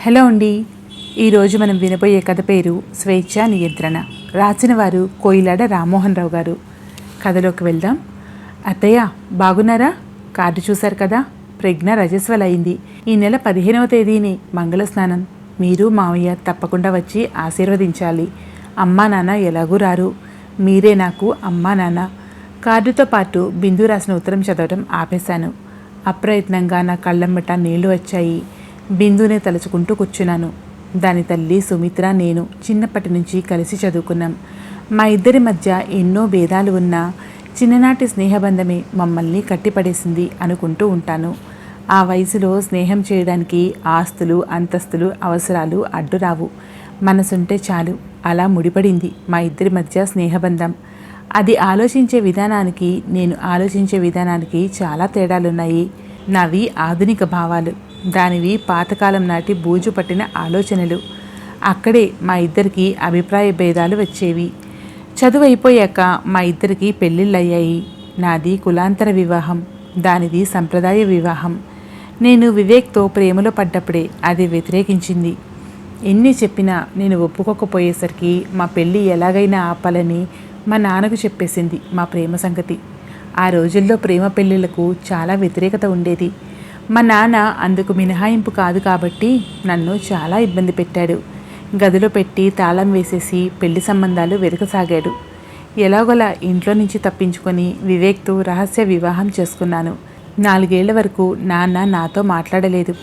Hello అండి. ఈరోజు మనం వినబోయే కథ పేరు స్వేచ్ఛా నియంత్రణ. రాసిన వారు కోయిలాడ రామ్మోహన్ రావు గారు. కథలోకి వెళ్దాం. అత్తయ్య బాగున్నారా? కార్డు చూశారు కదా, ప్రజ్ఞ రజస్వలైంది. ఈ నెల 15వ తేదీని మంగళ స్నానం. మీరు మావయ్య తప్పకుండా వచ్చి ఆశీర్వదించాలి. అమ్మా నాన్న ఎలాగూ రారు, మీరే నాకు అమ్మా నాన్న. కార్డుతో పాటు బిందు రాసిన ఉత్తరం చదవటం ఆపేశాను. అప్రయత్నంగా నా కళ్ళమ్మట నీళ్లు వచ్చాయి. బిందునే తలుచుకుంటూ కూర్చున్నాను. దాని తల్లి సుమిత్ర నేను చిన్నప్పటి నుంచి కలిసి చదువుకున్నాం. మా ఇద్దరి మధ్య ఎన్నో భేదాలు ఉన్నా చిన్ననాటి స్నేహబంధమే మమ్మల్ని కట్టిపడేసింది అనుకుంటూ ఉంటాను. ఆ వయసులో స్నేహం చేయడానికి ఆస్తులు అంతస్తులు అవసరాలు అడ్డురావు. మనసుంటే చాలు. అలా ముడిపడింది మా ఇద్దరి మధ్య స్నేహబంధం. అది ఆలోచించే విధానానికి నేను ఆలోచించే విధానానికి చాలా తేడాలున్నాయి. నావి ఆధునిక భావాలు, దానివి పాతకాలం నాటి బూజు పట్టిన ఆలోచనలు. అక్కడే మా ఇద్దరికి అభిప్రాయ భేదాలు వచ్చేవి. చదువు అయిపోయాక మా ఇద్దరికి పెళ్ళిళ్ళయ్యాయి. నాది కులాంతర వివాహం, దానిది సంప్రదాయ వివాహం. నేను వివేక్తో ప్రేమలో పడ్డప్పుడే అది వ్యతిరేకించింది. ఎన్ని చెప్పినా నేను ఒప్పుకోకపోయేసరికి మా పెళ్ళి ఎలాగైనా ఆపాలని మా నాన్నకు చెప్పేసింది మా ప్రేమ సంగతి. ఆ రోజుల్లో ప్రేమ పెళ్ళిళ్ళకు చాలా వ్యతిరేకత ఉండేది. మా నాన్న అందుకు మినహాయింపు కాదు కాబట్టి నన్ను చాలా ఇబ్బంది పెట్టాడు. గదిలో పెట్టి తాళం వేసేసి పెళ్లి సంబంధాలు వెతకసాగాడు. ఎలాగోలా ఇంట్లో నుంచి తప్పించుకొని వివేక్తో రహస్య వివాహం చేసుకున్నాను. 4 ఏళ్ల వరకు నాన్న నాతో మాట్లాడలేదు.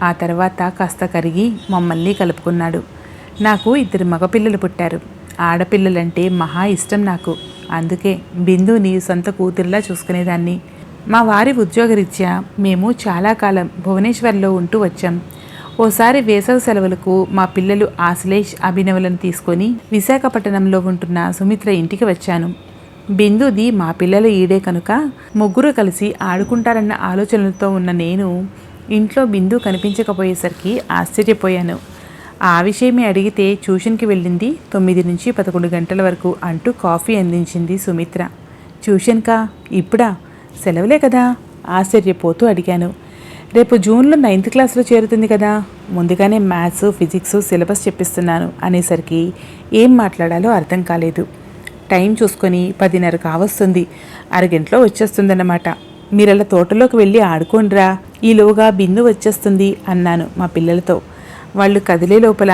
ఆ తర్వాత కాస్త కరిగి మమ్మల్ని కలుపుకున్నాడు. నాకు 2 మగపిల్లలు పుట్టారు. ఆడపిల్లలంటే మహా ఇష్టం నాకు. అందుకే బిందుని సొంత కూతురిలా చూసుకునేదాన్ని. మా వారి ఉద్యోగరీత్యా మేము చాలా కాలం భువనేశ్వర్లో ఉంటూ వచ్చాం. ఓసారి వేసవి సెలవులకు మా పిల్లలు ఆశ్లేష్ అభినవులను తీసుకొని విశాఖపట్నంలో ఉంటున్న సుమిత్ర ఇంటికి వచ్చాను. బిందుది మా పిల్లల ఈడే కనుక ముగ్గురు కలిసి ఆడుకుంటారన్న ఆలోచనలతో ఉన్న నేను ఇంట్లో బిందు కనిపించకపోయేసరికి ఆశ్చర్యపోయాను. ఆ విషయమే అడిగితే ట్యూషన్కి వెళ్ళింది 9 నుంచి 11 గంటల వరకు అంటూ కాఫీ అందించింది సుమిత్ర. ట్యూషన్కా? ఇప్పుడా? సెలవులే కదా? ఆశ్చర్యపోతూ అడిగాను. రేపు జూన్లో 9th క్లాస్లో చేరుతుంది కదా, ముందుగానే మ్యాథ్స్ ఫిజిక్స్ సిలబస్ చెప్పిస్తున్నాను అనేసరికి ఏం మాట్లాడాలో అర్థం కాలేదు. టైం చూసుకొని 10:30 కావస్తుంది, అరగంటలో వచ్చేస్తుందన్నమాట. మీరలా తోటలోకి వెళ్ళి ఆడుకోండిరా, ఈలోగా బిందు వచ్చేస్తుంది అన్నాను మా పిల్లలతో. వాళ్ళు కదిలే లోపల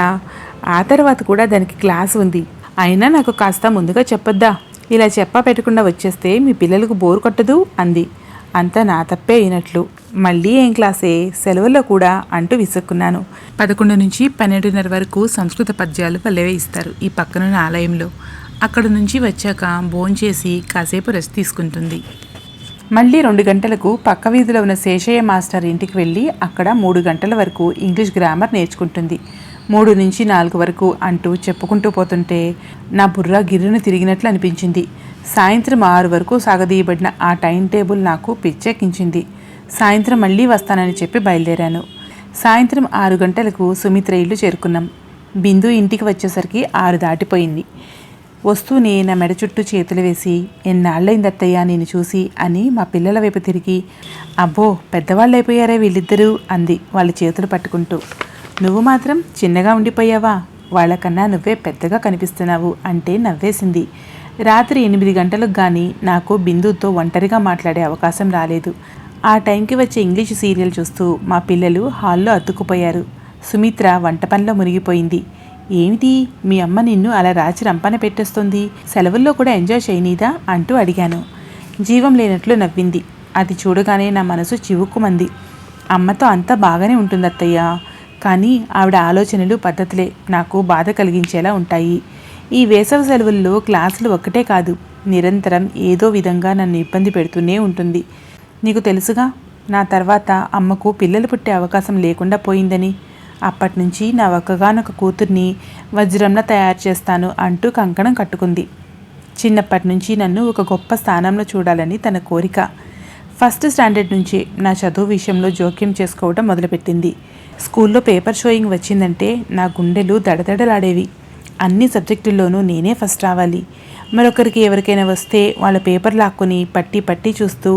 ఆ తర్వాత కూడా దానికి క్లాస్ ఉంది, అయినా నాకు కాస్త ముందుగా చెప్పొద్దా? ఇలా చెప్పా పెట్టకుండా వచ్చేస్తే మీ పిల్లలకు బోరు కొట్టదు అంది. అంతా నా తప్పే అయినట్లు. మళ్ళీ ఏం క్లాసే, సెలవుల్లో కూడా అంటూ విసుక్కున్నాను. 11 నుంచి 12:30 వరకు సంస్కృత పద్యాలు పల్లెవే ఇస్తారు ఈ పక్కనున్న ఆలయంలో. అక్కడ నుంచి వచ్చాక భోంచేసి కాసేపు రెస్ట్ తీసుకుంటుంది. మళ్ళీ 2 గంటలకు పక్క వీధిలో ఉన్న శేషయ్య మాస్టర్ ఇంటికి వెళ్ళి అక్కడ 3 గంటల వరకు ఇంగ్లీష్ గ్రామర్ నేర్చుకుంటుంది. 3 నుంచి 4 వరకు అంటూ చెప్పుకుంటూ పోతుంటే నా బుర్ర గిర్రును తిరిగినట్లు అనిపించింది. సాయంత్రం 6 వరకు సాగదీయబడిన ఆ టైం టేబుల్ నాకు పిచ్చెక్కించింది. సాయంత్రం మళ్ళీ వస్తానని చెప్పి బయలుదేరాను. సాయంత్రం 6 గంటలకు సుమిత్ర ఇల్లు చేరుకున్నాం. బిందు ఇంటికి వచ్చేసరికి 6 దాటిపోయింది. వస్తూనే నా మెడ చుట్టూ చేతులు వేసి, ఎన్నాళ్ళైంది అత్తయ్య నేను చూసి అని మా పిల్లల వైపు తిరిగి, అబ్బో పెద్దవాళ్ళు అయిపోయారే వీళ్ళిద్దరూ అంది వాళ్ళ చేతులు పట్టుకుంటూ. నువ్వు మాత్రం చిన్నగా ఉండిపోయావా, వాళ్ళకన్నా నువ్వే పెద్దగా కనిపిస్తున్నావు అంటే నవ్వేసింది. రాత్రి 8 గంటలకు కానీ నాకు బిందుతో ఒంటరిగా మాట్లాడే అవకాశం రాలేదు. ఆ టైంకి వచ్చే ఇంగ్లీష్ సీరియల్ చూస్తూ మా పిల్లలు హాల్లో అతుక్కుపోయారు. సుమిత్ర వంట పనిలో మునిగిపోయింది. ఏమిటి మీ అమ్మ నిన్ను అలా రాచి రంపన పెట్టేస్తుంది, సెలవుల్లో కూడా ఎంజాయ్ చేయనీదా అంటూ అడిగాను. జీవం లేనట్లు నవ్వింది. అది చూడగానే నా మనసు చివుక్కుమంది. అమ్మతో అంతా బాగానే ఉంటుంది అత్తయ్య, కానీ ఆవిడ ఆలోచనలు పద్ధతులే నాకు బాధ కలిగించేలా ఉంటాయి. ఈ వేసవి సెలవుల్లో క్లాసులు ఒక్కటే కాదు, నిరంతరం ఏదో విధంగా నన్ను ఇబ్బంది పెడుతూనే ఉంటుంది. నీకు తెలుసుగా, నా తర్వాత అమ్మకు పిల్లలు పుట్టే అవకాశం లేకుండా పోయిందని. అప్పటినుంచి నా ఒక్కగానొక కూతుర్ని వజ్రంలా తయారు చేస్తాను అంటూ కంకణం కట్టుకుంది. చిన్నప్పటి నుంచి నన్ను ఒక గొప్ప స్థానంలో చూడాలని తన కోరిక. ఫస్ట్ స్టాండర్డ్ నుంచి నా చదువు విషయంలో జోక్యం చేసుకోవడం మొదలుపెట్టింది. స్కూల్లో పేపర్ షోయింగ్ వచ్చిందంటే నా గుండెలు దడదడలాడేవి. అన్ని సబ్జెక్టుల్లోనూ నేనే ఫస్ట్ రావాలి. మరొకరికి ఎవరికైనా వస్తే వాళ్ళ పేపర్ లాక్కొని పట్టి చూస్తూ,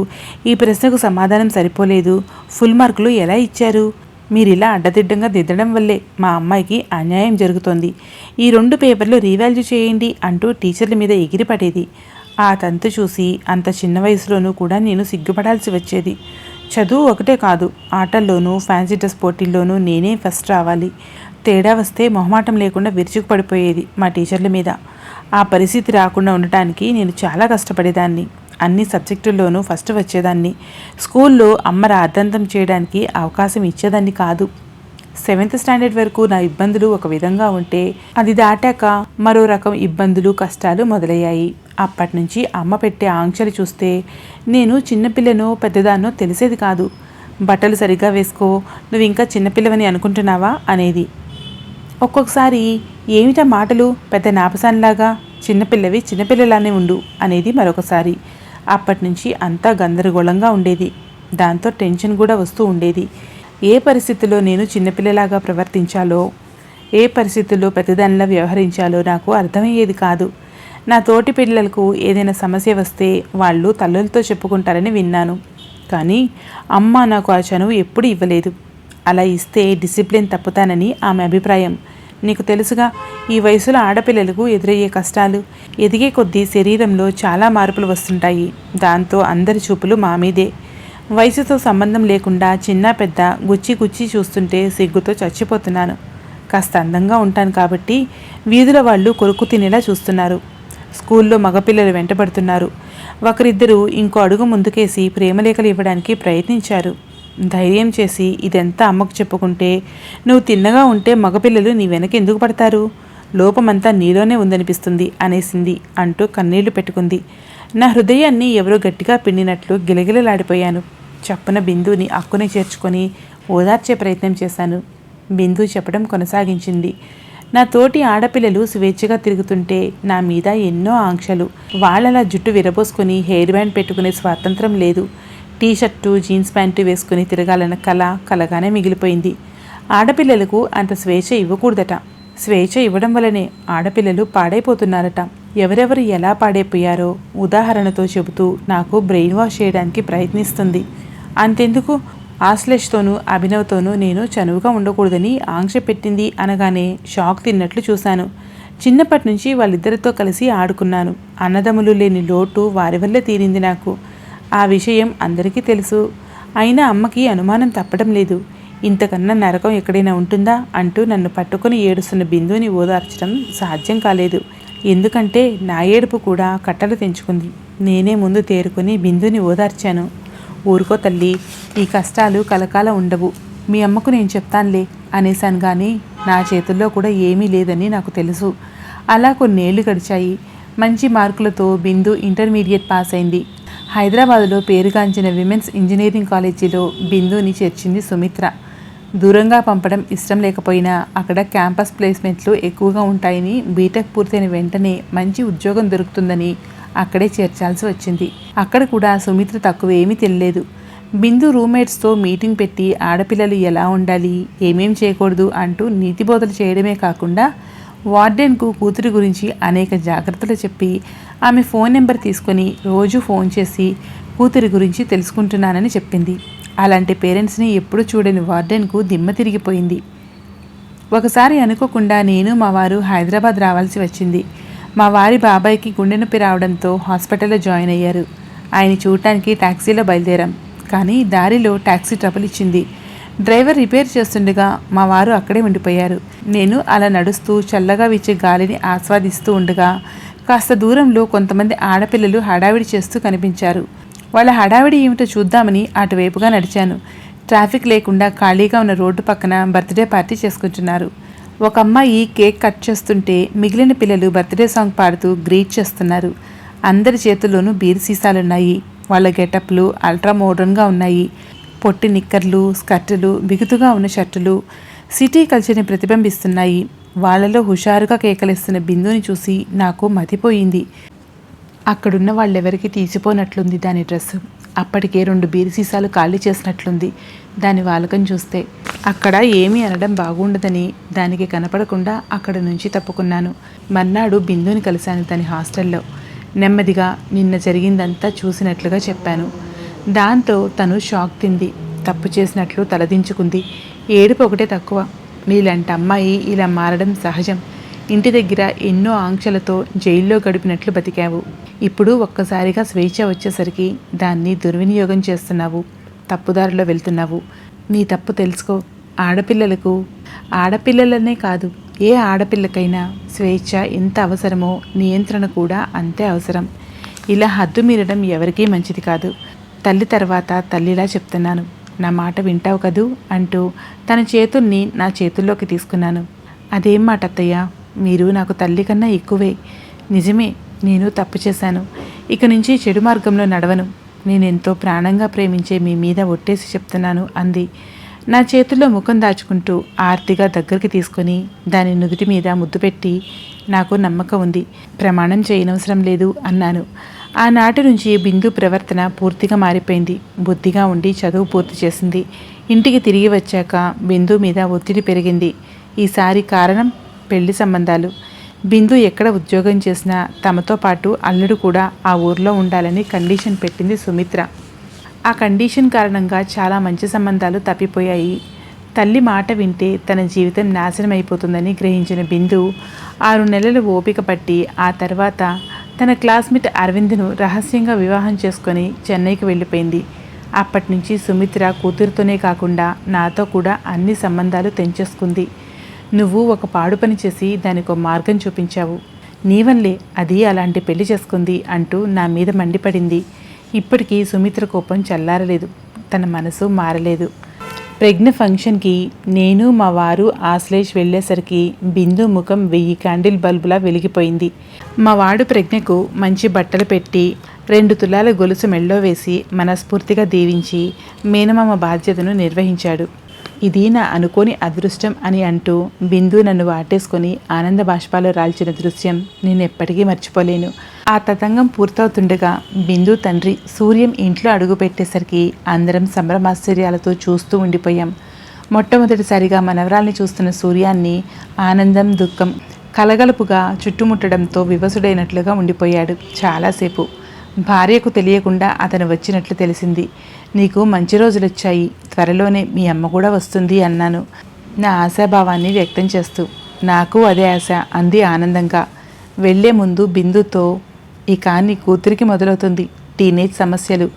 ఈ ప్రశ్నకు సమాధానం సరిపోలేదు, ఫుల్ మార్కులు ఎలా ఇచ్చారు, మీరు ఇలా అడ్డదిడ్డంగా దిద్దడం వల్లే మా అమ్మాయికి అన్యాయం జరుగుతోంది. ఈ 2 పేపర్లు రీవాల్యూ చేయండి అంటూ టీచర్ల మీద ఎగిరిపడేది. ఆ తంతు చూసి అంత చిన్న వయసులోనూ కూడా నేను సిగ్గుపడాల్సి వచ్చేది. చదువు ఒకటే కాదు, ఆటల్లోనూ ఫ్యాన్సీ డ్రెస్ పోటీల్లోనూ నేనే ఫస్ట్ రావాలి. తేడా వస్తే మొహమాటం లేకుండా విరుచుకుపడిపోయేది మా టీచర్ల మీద. ఆ పరిస్థితి రాకుండా ఉండటానికి నేను చాలా కష్టపడేదాన్ని. అన్ని సబ్జెక్టుల్లోనూ ఫస్ట్ వచ్చేదాన్ని. స్కూల్లో అమ్మ రాద్ధాంతం చేయడానికి అవకాశం ఇచ్చేదాన్ని కాదు. 7th స్టాండర్డ్ వరకు నా ఇబ్బందులు ఒక విధంగా ఉంటే అది దాటాక మరో రకం ఇబ్బందులు కష్టాలు మొదలయ్యాయి. అప్పటి నుంచి అమ్మ పెట్టే ఆంక్షలు చూస్తే నేను చిన్నపిల్లనో పెద్దదాన్నో తెలిసేది కాదు. బట్టలు సరిగ్గా వేసుకో, నువ్వు ఇంకా చిన్నపిల్లవని అనుకుంటున్నావా అనేది. ఒక్కొక్కసారి ఏమిటా మాటలు, పెద్ద నాపసాన్లాగా, చిన్నపిల్లవి చిన్నపిల్లలానే ఉండు అనేది మరొకసారి. అప్పటి నుంచి అంతా గందరగోళంగా ఉండేది. దాంతో టెన్షన్ కూడా వస్తూ ఉండేది. ఏ పరిస్థితుల్లో నేను చిన్నపిల్లలాగా ప్రవర్తించాలో, ఏ పరిస్థితుల్లో పెద్దదానిలా వ్యవహరించాలో నాకు అర్థమయ్యేది కాదు. నా తోటి పిల్లలకు ఏదైనా సమస్య వస్తే వాళ్ళు తల్లులతో చెప్పుకుంటారని విన్నాను. కానీ అమ్మ నాకు ఆ చనువు ఎప్పుడూ ఇవ్వలేదు. అలా ఇస్తే డిసిప్లిన్ తప్పుతానని ఆమె అభిప్రాయం. నీకు తెలుసుగా, ఈ వయసులో ఆడపిల్లలకు ఎదురయ్యే కష్టాలు. ఎదిగే కొద్దీ శరీరంలో చాలా మార్పులు వస్తుంటాయి. దాంతో అందరి చూపులు మా మీదే. వయసుతో సంబంధం లేకుండా చిన్న పెద్ద గుచ్చి గుచ్చి చూస్తుంటే సిగ్గుతో చచ్చిపోతున్నాను. కాస్త అందంగా ఉంటాను కాబట్టి వీధుల వాళ్ళు కొరుకు తినేలా చూస్తున్నారు. స్కూల్లో మగపిల్లలు వెంటబడుతున్నారు. ఒకరిద్దరు ఇంకో అడుగు ముందుకేసి ప్రేమలేఖలు ఇవ్వడానికి ప్రయత్నించారు. ధైర్యం చేసి ఇదంతా అమ్మకు చెప్పుకుంటే, నువ్వు తిన్నగా ఉంటే మగపిల్లలు నీ వెనక ఎందుకు పడతారు, లోపమంతా నీలోనే ఉందనిపిస్తుంది అనేసింది అంటూ కన్నీళ్లు పెట్టుకుంది. నా హృదయాన్ని ఎవరో గట్టిగా పిండినట్లు గిలగిలలాడిపోయాను. చప్పున బిందుని అక్కుని చేర్చుకొని ఓదార్చే ప్రయత్నం చేశాను. బిందు చెప్పడం కొనసాగించింది. నా తోటి ఆడపిల్లలు స్వేచ్ఛగా తిరుగుతుంటే నా మీద ఎన్నో ఆంక్షలు. వాళ్ళలా జుట్టు విరబోసుకొని హెయిర్ బ్యాండ్ పెట్టుకునే స్వాతంత్రం లేదు. టీషర్టు జీన్స్ ప్యాంటు వేసుకుని తిరగాలన్న కలగానే మిగిలిపోయింది. ఆడపిల్లలకు అంత స్వేచ్ఛ ఇవ్వకూడదట. స్వేచ్ఛ ఇవ్వడం వల్లనే ఆడపిల్లలు పాడైపోతున్నారట. ఎవరెవరు ఎలా పాడైపోయారో ఉదాహరణతో చెబుతూ నాకు బ్రెయిన్ వాష్ చేయడానికి ప్రయత్నిస్తుంది. అంతెందుకు, ఆశ్లేష్తోనూ అభినవ్తోనూ నేను చనువుగా ఉండకూడదని ఆంక్ష పెట్టింది అనగానే షాక్ తిన్నట్లు చూశాను. చిన్నప్పటి నుంచి వాళ్ళిద్దరితో కలిసి ఆడుకున్నాను. అన్నదమ్ములు లేని లోటు వారి వల్లే తీరింది నాకు. ఆ విషయం అందరికీ తెలుసు. అయినా అమ్మకి అనుమానం తప్పడం లేదు. ఇంతకన్నా నరకం ఎక్కడైనా ఉంటుందా అంటూ నన్ను పట్టుకొని ఏడుస్తున్న బిందుని ఓదార్చడం సాధ్యం కాలేదు. ఎందుకంటే నా ఏడుపు కూడా కట్టలు తెంచుకుంది. నేనే ముందు తేరుకొని బిందుని ఓదార్చాను. ఊరుకో తల్లి, ఈ కష్టాలు కలకాలం ఉండవు, మీ అమ్మకు నేను చెప్తానులే అనేశాను. కానీ నా చేతుల్లో కూడా ఏమీ లేదని నాకు తెలుసు. అలా కొన్నేళ్లు గడిచాయి. మంచి మార్కులతో బిందు ఇంటర్మీడియట్ పాస్ అయింది. హైదరాబాదులో పేరుగాంచిన విమెన్స్ ఇంజనీరింగ్ కాలేజీలో బిందుని చేర్చింది సుమిత్ర. దూరంగా పంపడం ఇష్టం లేకపోయినా అక్కడ క్యాంపస్ ప్లేస్మెంట్లు ఎక్కువగా ఉంటాయని, బీటెక్ పూర్తయిన వెంటనే మంచి ఉద్యోగం దొరుకుతుందని అక్కడే చేర్చాల్సి వచ్చింది. అక్కడ కూడా సుమిత్ర తక్కువేమీ తెలియలేదు. బిందు రూమ్మేట్స్తో మీటింగ్ పెట్టి ఆడపిల్లలు ఎలా ఉండాలి, ఏమేం చేయకూడదు అంటూ నీతి బోధలు చేయడమే కాకుండా వార్డెన్కు కూతురి గురించి అనేక జాగ్రత్తలు చెప్పి ఆమె ఫోన్ నెంబర్ తీసుకొని రోజు ఫోన్ చేసి కూతురి గురించి తెలుసుకుంటున్నానని చెప్పింది. అలాంటి పేరెంట్స్ని ఎప్పుడు చూడని వార్డెన్కు దిమ్మ తిరిగిపోయింది. ఒకసారి అనుకోకుండా నేను మా వారు హైదరాబాద్ రావాల్సి వచ్చింది. మా వారి బాబాయ్కి గుండె నొప్పి రావడంతో హాస్పిటల్లో జాయిన్ అయ్యారు. ఆయన చూడటానికి ట్యాక్సీలో బయలుదేరాం. కానీ దారిలో ట్యాక్సీ ట్రబుల్ ఇచ్చింది. డ్రైవర్ రిపేర్ చేస్తుండగా మా వారు అక్కడే ఉండిపోయారు. నేను అలా నడుస్తూ చల్లగా వీచే గాలిని ఆస్వాదిస్తూ ఉండగా కాస్త దూరంలో కొంతమంది ఆడపిల్లలు హడావిడి చేస్తూ కనిపించారు. వాళ్ళ హడావిడి ఏమిటో చూద్దామని అటువైపుగా నడిచాను. ట్రాఫిక్ లేకుండా ఖాళీగా ఉన్న రోడ్డు పక్కన బర్త్డే పార్టీ చేసుకుంటున్నారు. ఒక అమ్మాయి కేక్ కట్ చేస్తుంటే మిగిలిన పిల్లలు బర్త్డే సాంగ్ పాడుతూ గ్రీట్ చేస్తున్నారు. అందరి చేతుల్లోనూ బీర్ సీసాలున్నాయి. వాళ్ళ గెటప్లు అల్ట్రా మోడర్న్గా ఉన్నాయి. పొట్టి నిక్కర్లు, స్కర్టులు, బిగుతుగా ఉన్న షర్టులు సిటీ కల్చర్ని ప్రతిబింబిస్తున్నాయి. వాళ్ళలో హుషారుగా కేకలిస్తున్న బిందుని చూసి నాకు మతిపోయింది. అక్కడున్న వాళ్ళెవరికి తీసిపోనట్లుంది దాని డ్రెస్సు. అప్పటికే 2 బీర్ సీసాలు ఖాళీ చేసినట్లుంది దాని వాలకం చూస్తే. అక్కడ ఏమీ అనడం బాగుండదని దానికి కనపడకుండా అక్కడి నుంచి తప్పుకున్నాను. మర్నాడు బిందుని కలిశాను దాని హాస్టల్లో. నెమ్మదిగా నిన్న జరిగిందంతా చూసినట్లుగా చెప్పాను. దాంతో తను షాక్ తింది. తప్పు చేసినట్లు తలదించుకుంది. ఏడుపు ఒకటే తక్కువ. నీలాంటి అమ్మాయి ఇలా మారడం సహజం. ఇంటి దగ్గర ఎన్నో ఆంక్షలతో జైల్లో గడిపినట్లు బతికావు. ఇప్పుడు ఒక్కసారిగా స్వేచ్ఛ వచ్చేసరికి దాన్ని దుర్వినియోగం చేస్తున్నావు. తప్పుదారిలో వెళ్తున్నావు. నీ తప్పు తెలుసుకో. ఆడపిల్లలనే కాదు, ఏ ఆడపిల్లకైనా స్వేచ్ఛ ఎంత అవసరమో నియంత్రణ కూడా అంతే అవసరం. ఇలా హద్దు మీరడం ఎవరికీ మంచిది కాదు. తల్లి తర్వాత తల్లిలా చెప్తున్నాను, నా మాట వింటావు కదూ అంటూ తన చేతుల్ని నా చేతుల్లోకి తీసుకున్నాను. అదేం మాట అత్తయ్య, మీరు నాకు తల్లి కన్నా ఎక్కువే. నిజమే, నేను తప్పు చేశాను. ఇక నుంచి చెడు మార్గంలో నడవను. నేనెంతో ప్రాణంగా ప్రేమించే మీ మీద ఒట్టేసి చెప్తున్నాను అంది. నా చేతుల్లో ముఖం దాచుకుంటూ ఆర్తిగా దగ్గరికి తీసుకొని దాని నుదుటి మీద ముద్దు పెట్టి, నాకు నమ్మకం ఉంది, ప్రమాణం చేయనవసరం లేదు అన్నాను. ఆనాటి నుంచి బిందు ప్రవర్తన పూర్తిగా మారిపోయింది. బుద్ధిగా ఉండి చదువు పూర్తి చేసింది. ఇంటికి తిరిగి వచ్చాక బిందు మీద ఒత్తిడి పెరిగింది. ఈసారి కారణం పెళ్లి సంబంధాలు. బిందు ఎక్కడ ఉద్యోగం చేసినా తమతో పాటు అల్లుడు కూడా ఆ ఊర్లో ఉండాలని కండిషన్ పెట్టింది సుమిత్ర. ఆ కండిషన్ కారణంగా చాలా మంచి సంబంధాలు తప్పిపోయాయి. తల్లి మాట వింటే తన జీవితం నాశనం అయిపోతుందని గ్రహించిన బిందు 6 నెలలు ఓపిక పట్టి ఆ తర్వాత తన క్లాస్మేట్ అరవింద్ను రహస్యంగా వివాహం చేసుకొని చెన్నైకి వెళ్ళిపోయింది. అప్పటి నుంచి సుమిత్ర కూతురుతోనే కాకుండా నాతో కూడా అన్ని సంబంధాలు తెంచేసుకుంది. నువ్వు ఒక పాడు పని చేసి దానికో మార్గం చూపించావు. నీవల్లే అది అలాంటి పెళ్లి చేసుకుంది అంటూ నా మీద మండిపడింది. ఇప్పటికీ సుమిత్ర కోపం చల్లారలేదు. తన మనసు మారలేదు. ప్రజ్ఞ ఫంక్షన్కి నేను మా వారు ఆశ్లేష్ వెళ్ళేసరికి బిందు ముఖం 1000 క్యాండిల్ బల్బులా వెలిగిపోయింది. మా వాడు ప్రజ్ఞకు మంచి బట్టలు పెట్టి 2 తులాల గొలుసు మెళ్ళో వేసి మనస్ఫూర్తిగా దీవించి మేనమామ బాధ్యతను నిర్వహించాడు. ఇది నా అనుకోని అదృష్టం అని అంటూ బిందు నన్ను వాటేసుకొని ఆనంద బాష్పాలు రాల్చిన దృశ్యం నేనెప్పటికీ మర్చిపోలేను. ఆ తతంగం పూర్తవుతుండగా బిందు తండ్రి సూర్యం ఇంట్లో అడుగుపెట్టేసరికి అందరం సంభ్రమాశ్చర్యాలతో చూస్తూ ఉండిపోయాం. మొట్టమొదటిసారిగా మనవరాల్ని చూస్తున్న సూర్యాన్ని ఆనందం దుఃఖం కలగలుపుగా చుట్టుముట్టడంతో వివసుడైనట్లుగా ఉండిపోయాడు చాలాసేపు. భార్యకు తెలియకుండా అతను వచ్చినట్లు తెలిసింది. నీకు మంచి రోజులొచ్చాయి, త్వరలోనే మీ అమ్మ కూడా వస్తుంది అన్నాను నా ఆశాభావాన్ని వ్యక్తం చేస్తూ. నాకు అదే ఆశ అంది ఆనందంగా. వెళ్లే ముందు బిందుతో, ఇక నీ కూతురికి మొదలవుతుంది టీనేజ్ సమస్యలు.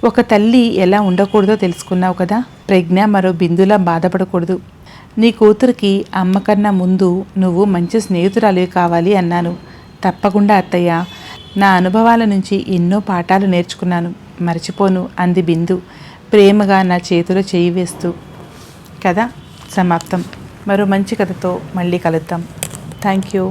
ఒక తల్లి ఎలా ఉండకూడదో తెలుసుకున్నావు కదా. ప్రజ్ఞ మరో బిందులా బాధపడకూడదు. నీ కూతురికి అమ్మ కన్నా ముందు నువ్వు మంచి స్నేహితురాలివి కావాలి అన్నాను. తప్పకుండా అత్తయ్య, నా అనుభవాల నుంచి ఎన్నో పాఠాలు నేర్చుకున్నాను, మర్చిపోను అంది బిందు ప్రేమగా నా చేతిలో చేయి వేస్తూ. కథ సమాప్తం. మరో మంచి కథతో మళ్ళీ కలుద్దాం. Thank you.